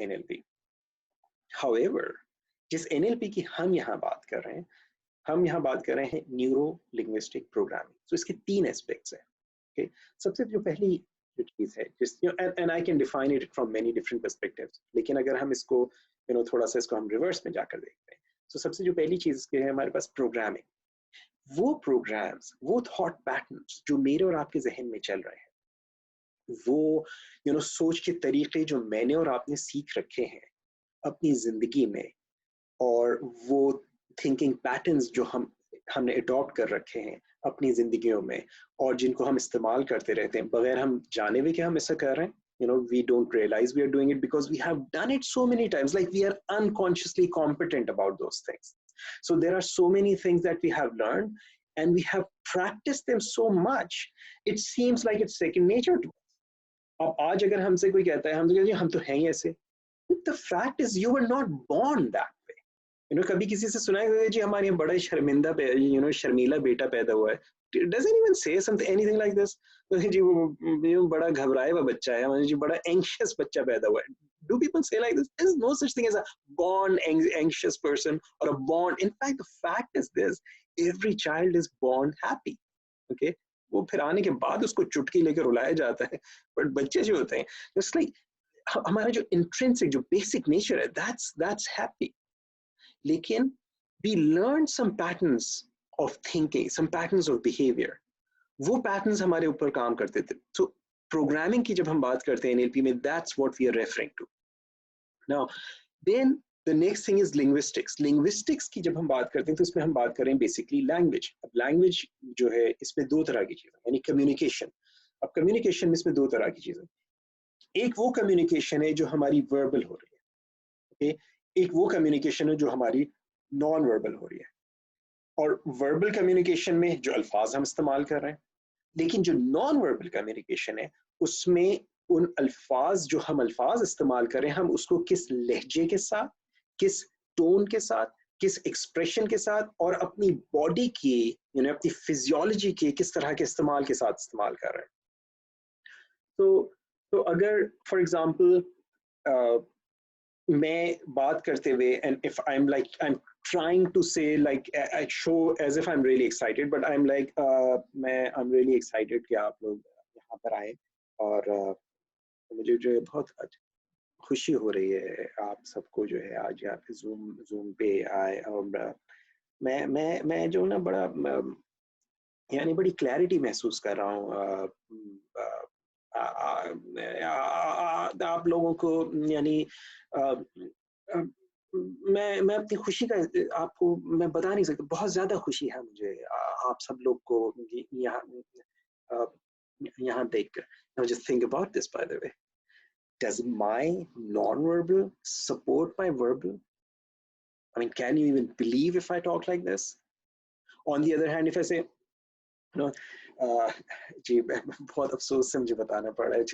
NLP. However, जिस NLP की हम यहाँ बात कर रहे हैं, हम यहाँ बात कर रहे हैं न्यूरो लिंग्विस्टिक प्रोग्रामिंग. तो इसके 3 एस्पेक्ट्स हैं. Okay? सबसे जो पहली जो चीज है, and I can define it from many different perspectives, लेकिन अगर हम इसको थोड़ा सा इसको हम रिवर्स में जाकर देखते हैं, तो सबसे जो पहली चीज है हमारे पास प्रोग्रामिंग. वो प्रोग्राम्स, वो थॉट पैटर्न्स जो मेरे और आपके जहन में चल रहे हैं, वो सोच के तरीके जो मैंने और आपने सीख रखे हैं अपनी जिंदगी में, और वो थिंकिंग पैटर्न्स जो हमने अडॉप्ट कर रखे हैं अपनी जिंदगियों में, और जिनको हम इस्तेमाल करते रहते हैं बगैर हम जाने हुए कि हम ऐसा कर रहे हैं. We don't realize we are doing it because we have done it so many times, like we are unconsciously competent about those things. So there are so many things that we have learned and we have practiced them so much, it seems like it's second nature to us. अब आज अगर हमसे कोई कहता है, हम तो कहते हैं हम तो हैं ही ऐसे. The fact is you were not born that way. कभी किसी से सुना है जी हमारे यहाँ बड़ा शर्मिंदा शर्मीला बेटा पैदा हुआ है. Does anyone say anything like this? जी वो बड़ा घबराया हुआ बच्चा है, जी बड़ा anxious बच्चा पैदा हुआ है. Do people say like this? There is no such thing as a born anxious person or a born. In fact, the fact is this: every child is born happy. Okay? वो फिर आने के बाद उसको चुटकी लेकर रुलाया जाता है. But बच्चे जो होते हैं, just like हमारा जो intrinsic, जो basic nature है, that's happy. लेकिन we learned some patterns of thinking, some patterns of behavior. वो patterns हमारे ऊपर काम करते थे. So programming की जब हम बात करते हैं NLP में, that's what we are referring to. Now, then the next thing is linguistics. Linguistics की जब हम बात करते हैं तो इसमें हम बात कर रहे हैं basically language. अब language जो है इसमें 2 तरह की चीजें, यानी communication. अब communication में इसमें 2 तरह की चीजें. एक वो communication है जो हमारी verbal हो रही है. Okay? एक वो communication है जो हमारी non-verbal हो रही है. और वर्बल कम्युनिकेशन में जो अल्फाज हम इस्तेमाल कर रहे हैं, लेकिन जो नॉन वर्बल कम्युनिकेशन है उसमें उन अल्फाज जो हम अल्फाज इस्तेमाल कर रहे हैं, हम उसको किस लहजे के साथ, किस टोन के साथ, किस एक्सप्रेशन के साथ और अपनी बॉडी की अपनी फिजियोलॉजी के किस तरह के इस्तेमाल के साथ इस्तेमाल कर रहे हैं. तो अगर फॉर एग्जांपल मैं बात करते हुए, and if I'm trying to say like I show as if I'm really excited, but I'm like I'm really excited कि आप लोग यहाँ पर आए, और मुझे जो है बहुत खुशी हो रही है आप सबको जो है आज यहाँ पे जूम पे आए. और मैं जो ना बड़ा यानी बड़ी क्लैरिटी महसूस कर रहा हूँ आप लोगों को, यानी मैं अपनी खुशी का आपको मैं बता नहीं सकता. बहुत ज्यादा खुशी है मुझे आप सब लोग को यहाँ देखकर. Now just think about this, by the way. Does my non-verbal support my verbal? I mean, can you even believe if I talk like this? On the other hand, if I say, जी बहुत अफसोस से मुझे बताना पड़ रहा है,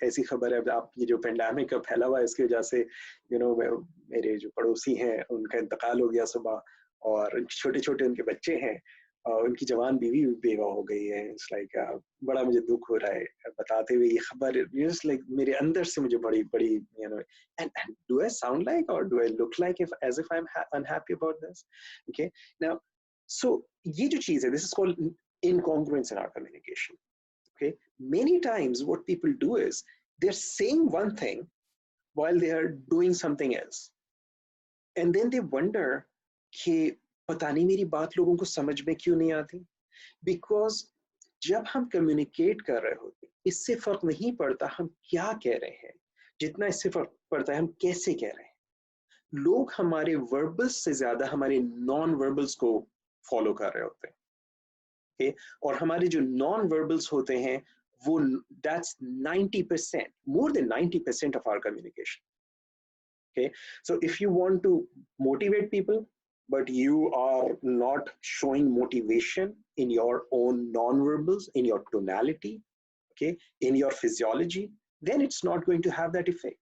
ऐसी खबर है आप ये जो पेंडेमिक का फैला हुआ है इसकी वजह से मेरे जो पड़ोसी हैं उनका इंतकाल हो गया सुबह, और छोटे छोटे उनके बच्चे हैं और उनकी जवान बीवी बेवा हो गई है. इट्स लाइक बड़ा मुझे दुख हो रहा है बताते हुए ये खबर. जस्ट लाइक मेरे अंदर से मुझे बड़ी बड़ी and do I sound like or do I look like as if I'm unhappy about this? Okay, now so ये जो चीज है, this is called incongruence in our communication. Okay, many times what people do is they're saying one thing while they are doing something else, and then they wonder कि पता नहीं मेरी बात लोगों को समझ में क्यों नहीं आती. Because जब हम communicate कर रहे होते हैं इससे फर्क नहीं पड़ता हम क्या कह रहे हैं, जितना इससे फर्क पड़ता है हम कैसे कह रहे हैं. लोग हमारे verbals से ज्यादा हमारे non-verbals को follow कर रहे होते हैं. Okay? और हमारे जो non-verbals होते हैं वो that's 90%, more than 90% of our communication. Okay, so if you want to motivate people but you are not showing motivation in your own non-verbals, in your tonality, okay, in your physiology, then it's not going to have that effect.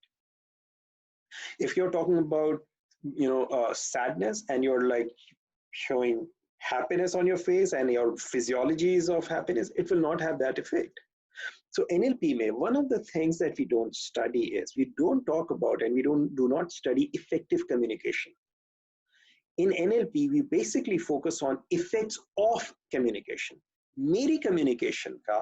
If you're talking about sadness and you're like showing happiness on your face and your physiology is of happiness, it will not have that effect. So NLP में one of the things that we don't study is we don't talk about and we do not study effective communication. In NLP, we basically focus on effects of communication. मेरी communication का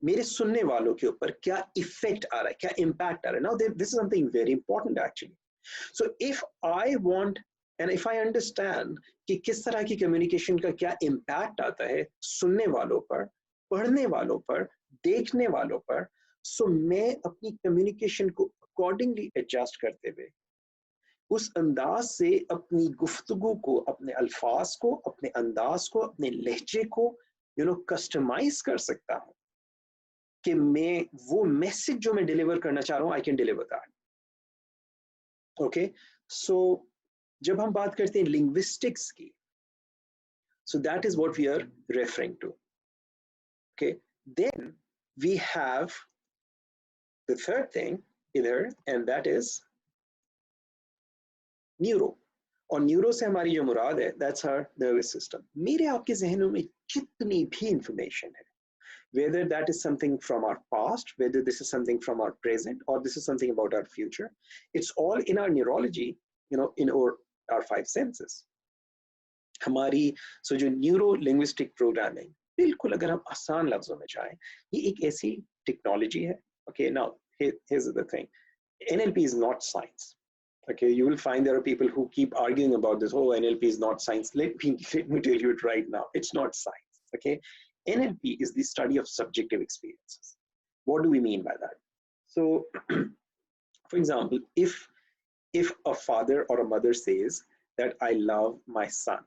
मेरे सुनने वालों के ऊपर क्या effect आ रहा है, क्या impact आ रहा है. Now this is something very important actually. So if I want and if I understand कि किस तरह की communication का क्या impact आता है सुनने वालों पर, पढ़ने वालों पर, देखने वालों पर, so मैं अपनी communication को accordingly adjust करते हुए उस अंदाज से अपनी गुफ्तगू को, अपने अल्फाज को, अपने अंदाज को, अपने लहजे को कस्टमाइज कर सकता हूँ कि मैं वो मैसेज जो मैं डिलीवर करना चाह रहा हूँ I can deliver that. Okay, so जब हम बात करते हैं लिंग्विस्टिक्स की, so that is what we are referring to. Okay, then we have the third thing इधर एंड दैट इज न्यूरो. और न्यूरो से हमारी जो मुराद है दैट्स आवर नर्वस सिस्टम. मेरे आपके जहनों में जितनी भी इंफॉर्मेशन है, whether that is something from our past, whether this is something from our present, or this is something about our future, it's all in our neurology, in our five senses. हमारी जो neuro linguistic programming, बिल्कुल अगर हम आसान लफ्जों में जाएं, ये एक ऐसी टेक्नोलॉजी है. Okay, now here's the thing. NLP is not science. Okay, you will find there are people who keep arguing about this. Oh, NLP is not science. Let me tell you it right now. It's not science. Okay, NLP is the study of subjective experiences. What do we mean by that? So, for example, if a father or a mother says that I love my son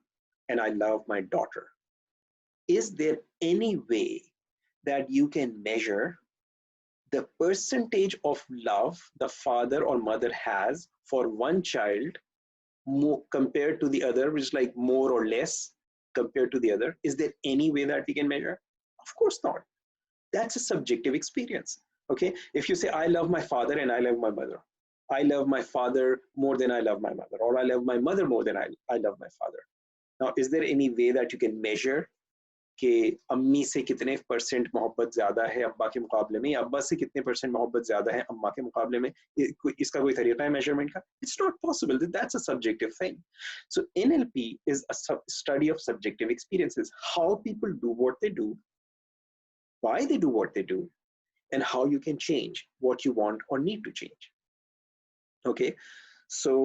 and I love my daughter, is there any way that you can measure the percentage of love the father or mother has for one child compared to the other, which is like more or less compared to the other? Is there any way that we can measure? Of course not. That's a subjective experience. Okay, if you say I love my father and I love my mother, I love my father more than I love my mother, or I love my mother more than I love my father. Now, is there any way that you can measure कि अम्मी से कितने percent मोहब्बत ज्यादा है अब्बा के मुकाबले में, या अब्बा से कितने परसेंट मोहब्बत ज्यादा है अम्मा के मुकाबले में? इसका कोई तरीका है मेजरमेंट का? It's not possible. That's a subjective thing. So NLP is a study of subjective experiences, how people do what they do, why they do what they do, and how you can change what you want or need to change. Okay, so